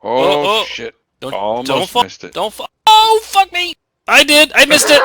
Oh, shit. Almost missed it. Oh, fuck me! I did! I missed it!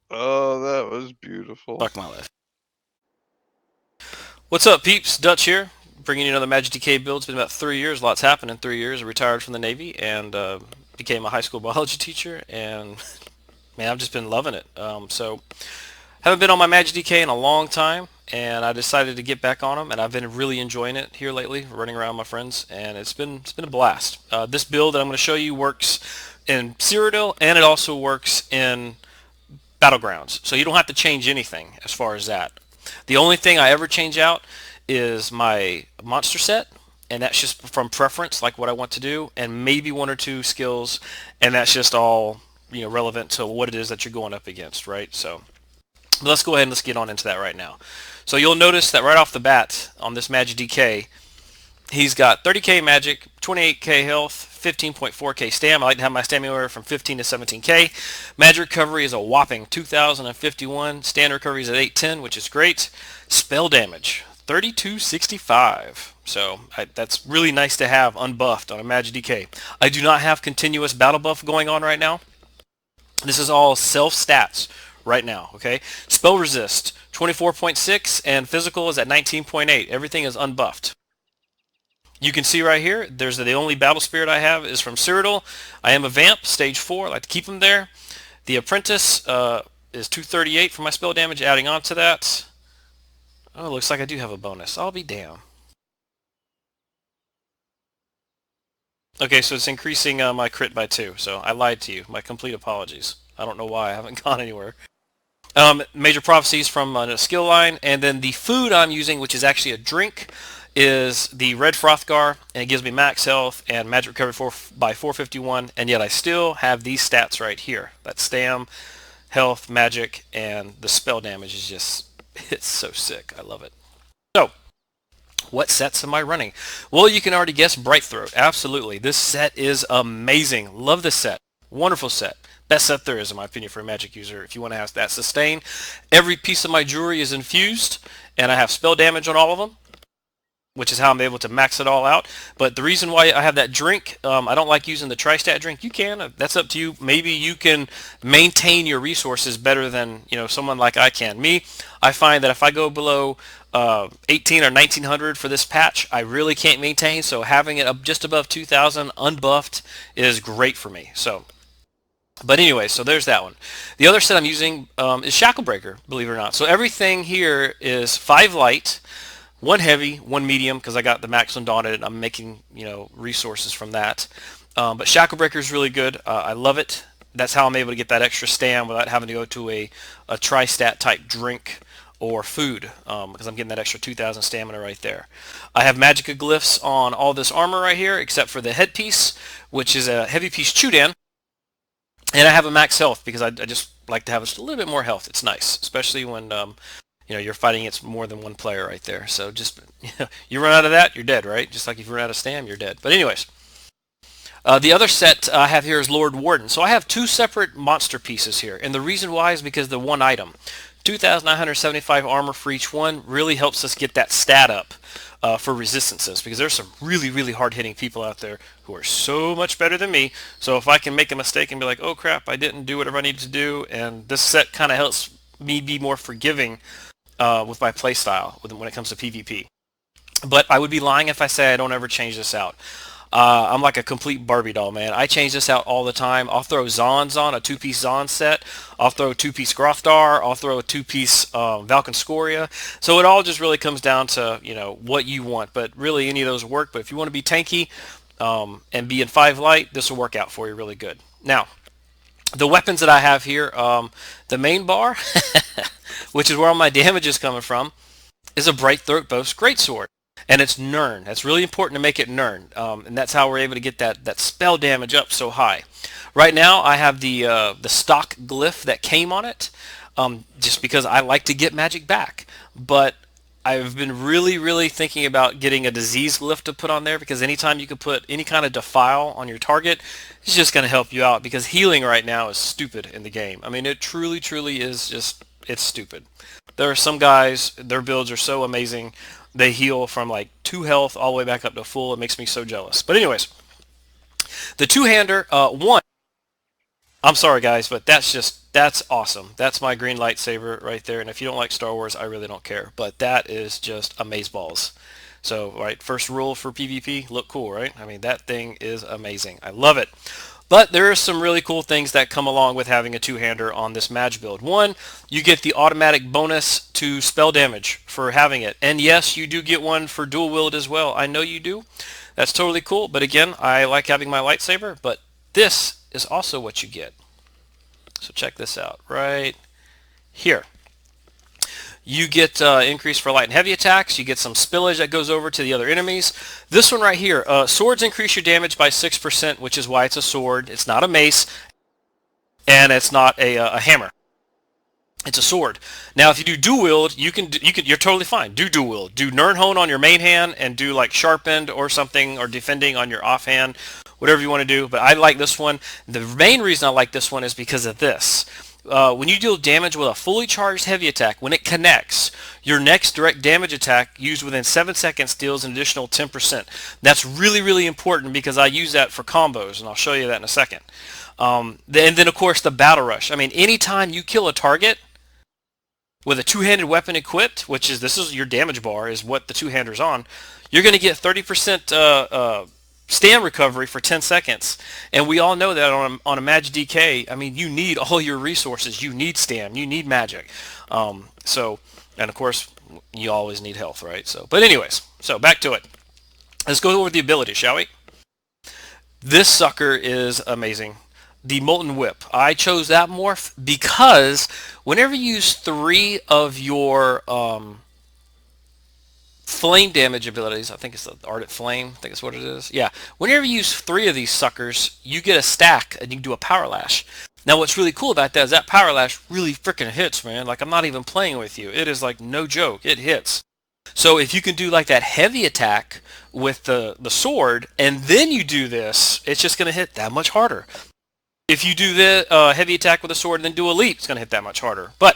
Oh, that was beautiful. Fuck my life. What's up, peeps? Dutch here, bringing you another Magic DK build. It's been about 3 years. Lots happened in 3 years. I retired from the Navy and became a high school biology teacher, and man, I've just been loving it. So, haven't been on my Magic DK in a long time, and I decided to get back on them, and I've been really enjoying it here lately, running around with my friends, and it's been a blast. This build that I'm going to show you works in Cyrodiil, and it also works in Battlegrounds, so you don't have to change anything as far as that. The only thing I ever change out is my monster set, and that's just from preference, like what I want to do, and maybe 1 or 2 skills, and that's just all, you know, relevant to what it is that you're going up against, right? So let's go ahead and let's get on into that right now. So you'll notice that right off the bat on this Magic DK, he's got 30k magic, 28k health, 15.4k stam. I like to have my stamina from 15 to 17k. Magic recovery is a whopping 2,051. Stand recovery is at 810, which is great. Spell damage, 3265. So that's really nice to have unbuffed on a Magic DK. I do not have continuous battle buff going on right now. This is all self stats right now, okay? Spell resist, 24.6, and physical is at 19.8. Everything is unbuffed. You can see right here, there's the only battle spirit I have is from Cyrodiil. I am a vamp, stage 4. I like to keep him there. The apprentice is 238 for my spell damage, adding on to that. Oh, looks like I do have a bonus. I'll be damned. Okay, so it's increasing my crit by 2, so I lied to you. My complete apologies. I don't know why. I haven't gone anywhere. Major prophecies from a skill line, and then the food I'm using, which is actually a drink, is the Red Frothgar, and it gives me max health and magic recovery by 451, and yet I still have these stats right here. That's stam, health, magic, and the spell damage is just, it's so sick. I love it. So, what sets am I running? Well, you can already guess Bright Throat. Absolutely. This set is amazing. Love this set. Wonderful set. Best set there is, in my opinion, for a magic user. If you want to have that sustain, every piece of my jewelry is infused, and I have spell damage on all of them, which is how I'm able to max it all out. But the reason why I have that drink, I don't like using the tri-stat drink. You can, that's up to you. Maybe you can maintain your resources better than, you know, someone like I can. Me, I find that if I go below 18 or 1900 for this patch, I really can't maintain. So having it up just above 2000 unbuffed is great for me. So, but anyway, so there's that one. The other set I'm using is Shacklebreaker, believe it or not. So everything here is 5 light, 1 heavy, 1 medium, because I got the Max Undaunted and I'm making, you know, resources from that. But Shacklebreaker is really good. I love it. That's how I'm able to get that extra stam without having to go to a tri-stat type drink or food, because I'm getting that extra 2,000 stamina right there. I have Magicka glyphs on all this armor right here, except for the headpiece, which is a heavy piece Chudan. And I have a max health because I just like to have just a little bit more health. It's nice, especially when you know, you're fighting against more than one player right there. So just, you know, you run out of that, you're dead, right? Just like if you run out of stam, you're dead. But anyways, the other set I have here is Lord Warden. So I have 2 separate monster pieces here. And the reason why is because the one item, 2,975 armor for each one, really helps us get that stat up for resistances. Because there's some really, really hard-hitting people out there who are so much better than me. So if I can make a mistake and be like, oh crap, I didn't do whatever I needed to do, and this set kind of helps me be more forgiving with my playstyle when it comes to PvP. But I would be lying if I say I don't ever change this out. I'm like a complete Barbie doll, man. I change this out all the time. I'll throw Zons on, a 2-piece Zon set. I'll throw a 2-piece Grothdar. I'll throw a 2-piece Valken Scoria. So it all just really comes down to, you know, what you want. But really, any of those work. But if you want to be tanky and be in 5 light, this will work out for you really good. Now, the weapons that I have here, the main bar, which is where all my damage is coming from, is a Bright Throat Boast Greatsword. And it's Nirn. That's really important to make it Nirn. And that's how we're able to get that spell damage up so high. Right now, I have the stock glyph that came on it, just because I like to get magic back. But I've been really thinking about getting a disease glyph to put on there, because anytime you can put any kind of defile on your target, it's just going to help you out, because healing right now is stupid in the game. I mean, it truly is just, it's stupid. There are some guys, their builds are so amazing. They heal from like 2 health all the way back up to full. It makes me so jealous. But anyways, the two-hander, one, I'm sorry guys, but that's awesome. That's my green lightsaber right there. And if you don't like Star Wars, I really don't care. But that is just amazeballs. So, right, first rule for PvP, look cool, right? I mean, that thing is amazing. I love it. But there are some really cool things that come along with having a two-hander on this Mage build. One, you get the automatic bonus to spell damage for having it. And yes, you do get one for dual wield as well. I know you do. That's totally cool. But again, I like having my lightsaber. But this is also what you get. So check this out right here. You get increase for light and heavy attacks. You get some spillage that goes over to the other enemies. This one right here, swords increase your damage by 6%, which is why it's a sword. It's not a mace, and it's not a hammer. It's a sword. Now, if you do dual wield, you're totally fine. Do dual wield. Do Nirnhone on your main hand, and do like sharpened or something, or defending on your offhand, whatever you want to do. But I like this one. The main reason I like this one is because of this. When you deal damage with a fully charged heavy attack, when it connects, your next direct damage attack used within 7 seconds deals an additional 10%. That's really important, because I use that for combos, and I'll show you that in a second. And then of course the battle rush. I mean, anytime you kill a target with a two-handed weapon equipped, which is, this is your damage bar, is what the two-hander's on, you're going to get 30% stam recovery for 10 seconds. And we all know that on a Mage DK, I mean, you need all your resources. You need stam. You need magic. And of course, you always need health, right? So, but anyways, so back to it. Let's go over the ability, shall we? This sucker is amazing. The Molten Whip. I chose that morph because whenever you use 3 of your flame damage abilities, I think it's the Ardent Flame, I think that's what it is. Yeah, whenever you use 3 of these suckers, you get a stack and you can do a Power Lash. Now what's really cool about that is that Power Lash really freaking hits, man. Like, I'm not even playing with you. It is like no joke. It hits. So if you can do like that heavy attack with the sword, and then you do this, it's just going to hit that much harder. If you do the heavy attack with a sword and then do elite, it's going to hit that much harder. But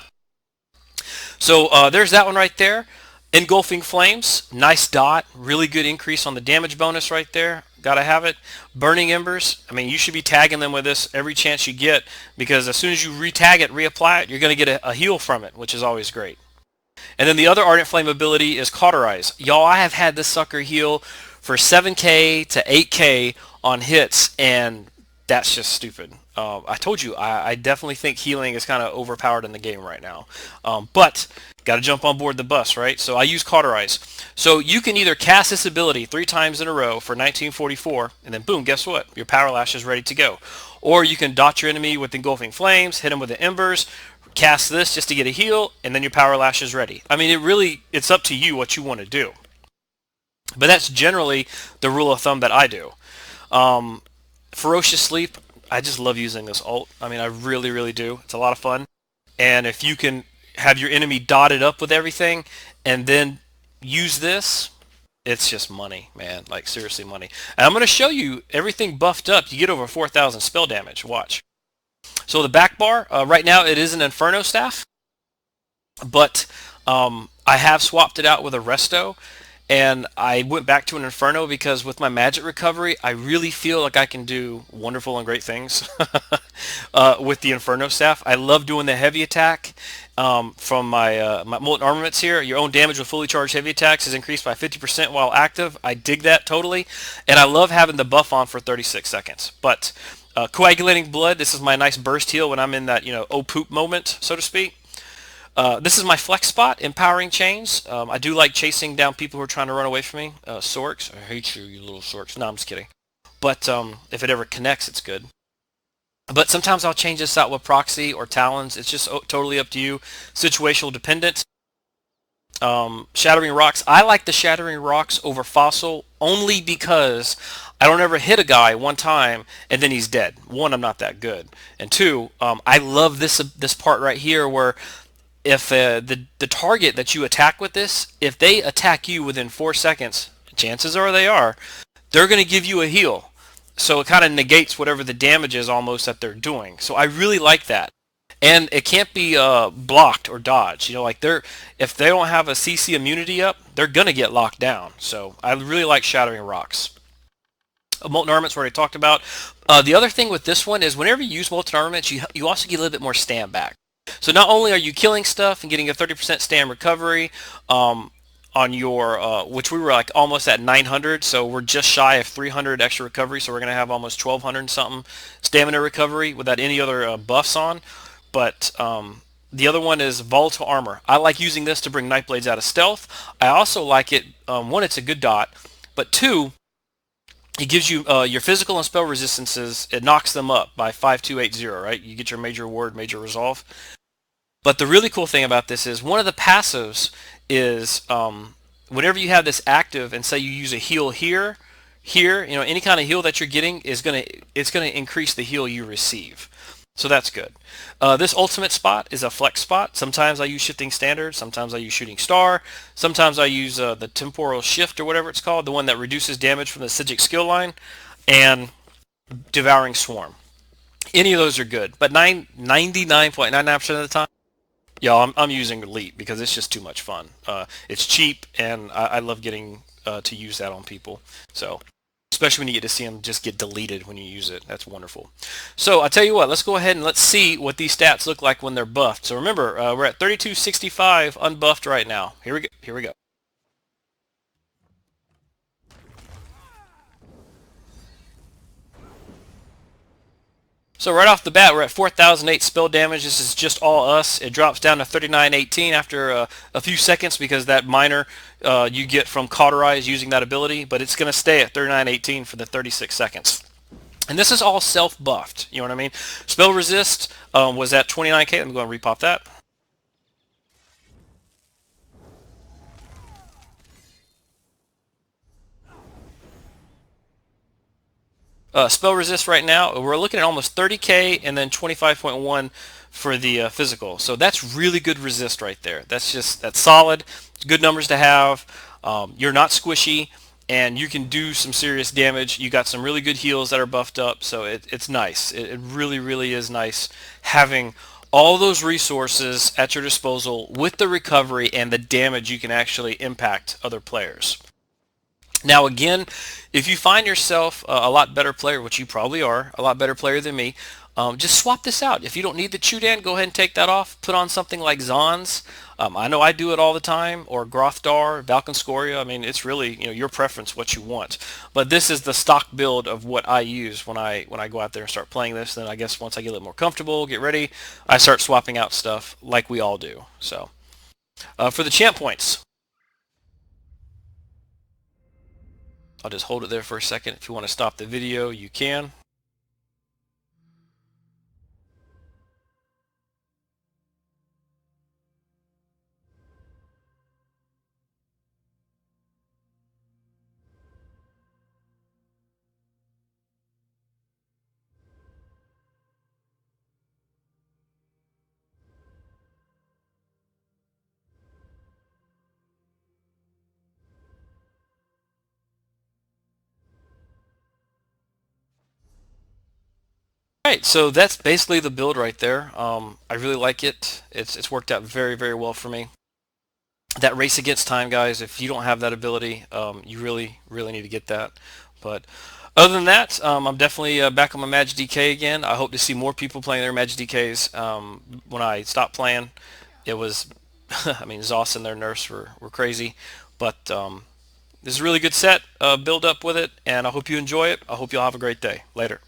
so there's that one right there. Engulfing Flames, nice dot, really good increase on the damage bonus right there. Gotta have it. Burning Embers, I mean, you should be tagging them with this every chance you get, because as soon as you re-tag it, reapply it, you're going to get a heal from it, which is always great. And then the other Ardent Flame ability is Cauterize. Y'all, I have had this sucker heal for 7k to 8k on hits, and that's just stupid. I told you, I definitely think healing is kind of overpowered in the game right now. But got to jump on board the bus, right? So I use Cauterize. So you can either cast this ability 3 times in a row for 1944, and then boom, guess what? Your Power Lash is ready to go. Or you can dot your enemy with Engulfing Flames, hit him with the Embers, cast this just to get a heal, and then your Power Lash is ready. I mean, it's up to you what you want to do. But that's generally the rule of thumb that I do. Ferocious Sleep, I just love using this ult. I mean, I really do. It's a lot of fun. And if you can have your enemy dotted up with everything and then use this, it's just money, man. Like, seriously money. And I'm going to show you everything buffed up. You get over 4,000 spell damage. Watch. So the back bar, right now it is an Inferno Staff. But I have swapped it out with a Resto. And I went back to an Inferno because with my magic recovery, I really feel like I can do wonderful and great things with the Inferno Staff. I love doing the heavy attack from my Molten Armaments here. Your own damage with fully charged heavy attacks is increased by 50% while active. I dig that totally. And I love having the buff on for 36 seconds. But Coagulating Blood, this is my nice burst heal when I'm in that, oh poop moment, so to speak. This is my flex spot, Empowering Chains. I do like chasing down people who are trying to run away from me. Sorks, I hate you, you little Sorks. No, I'm just kidding. But if it ever connects, it's good. But sometimes I'll change this out with Proxy or Talons. It's just totally up to you. Situational dependent. Shattering Rocks. I like the Shattering Rocks over Fossil only because I don't ever hit a guy one time and then he's dead. 1, I'm not that good. And 2, I love this part right here where if the target that you attack with this, if they attack you within 4 seconds, chances are they're going to give you a heal. So it kind of negates whatever the damage is almost that they're doing. So I really like that. And it can't be blocked or dodged. You know, like if they don't have a CC immunity up, they're going to get locked down. So I really like Shattering Rocks. Molten Armaments, we already talked about. The other thing with this one is whenever you use Molten Armaments, you also get a little bit more stand back. So not only are you killing stuff and getting a 30% stand recovery on your, which we were like almost at 900, so we're just shy of 300 extra recovery, so we're going to have almost 1200 and something stamina recovery without any other buffs on. But the other one is Volatile Armor. I like using this to bring Nightblades out of stealth. I also like it, one, it's a good dot, but two, it gives you your physical and spell resistances, it knocks them up by 5280, right? You get your major ward, major resolve. But the really cool thing about this is one of the passives is whenever you have this active and say you use a heal here, you know, any kind of heal that you're getting is it's gonna increase the heal you receive. So that's good. This ultimate spot is a flex spot. Sometimes I use Shifting Standard, sometimes I use Shooting Star, sometimes I use the Temporal Shift or whatever it's called, the one that reduces damage from the Sigic skill line, and Devouring Swarm. Any of those are good, but 99.99% of the time, yeah, I'm using Elite because it's just too much fun. It's cheap, and I love getting to use that on people. So, especially when you get to see them just get deleted when you use it. That's wonderful. So I'll tell you what, let's go ahead and let's see what these stats look like when they're buffed. So remember, we're at 3265 unbuffed right now. Here we go. Here we go. So right off the bat, we're at 4,008 spell damage. This is just all us. It drops down to 3918 after a few seconds because that minor you get from Cauterize using that ability, but it's going to stay at 3918 for the 36 seconds. And this is all self-buffed, you know what I mean? Spell Resist was at 29k. Let me go and repop that. Spell Resist right now, we're looking at almost 30k and then 25.1 for the physical. So that's really good resist right there. That's solid. Good numbers to have. You're not squishy, and you can do some serious damage. You got some really good heals that are buffed up, so it's nice. It really, really is nice having all those resources at your disposal with the recovery and the damage you can actually impact other players. Now again, if you find yourself a lot better player, which you probably are, a lot better player than me, just swap this out. If you don't need the Chudan, go ahead and take that off. Put on something like Zon's. I know I do it all the time, or Grothdar, Valkenscoria. I mean, it's really, you know, your preference, what you want. But this is the stock build of what I use when I go out there and start playing this. Then I guess once I get a little more comfortable, get ready, I start swapping out stuff like we all do. So for the champ points, I'll just hold it there for a second. If you want to stop the video, you can. Alright, so that's basically the build right there. I really like it. It's worked out very, very well for me. That Race Against Time, guys, if you don't have that ability, you really, really need to get that. But other than that, I'm definitely back on my Magic DK again. I hope to see more people playing their Magic DKs. When I stopped playing, it was, I mean, Zoss and their nerfs were crazy. But this is a really good set. Build up with it, and I hope you enjoy it. I hope you'll have a great day. Later.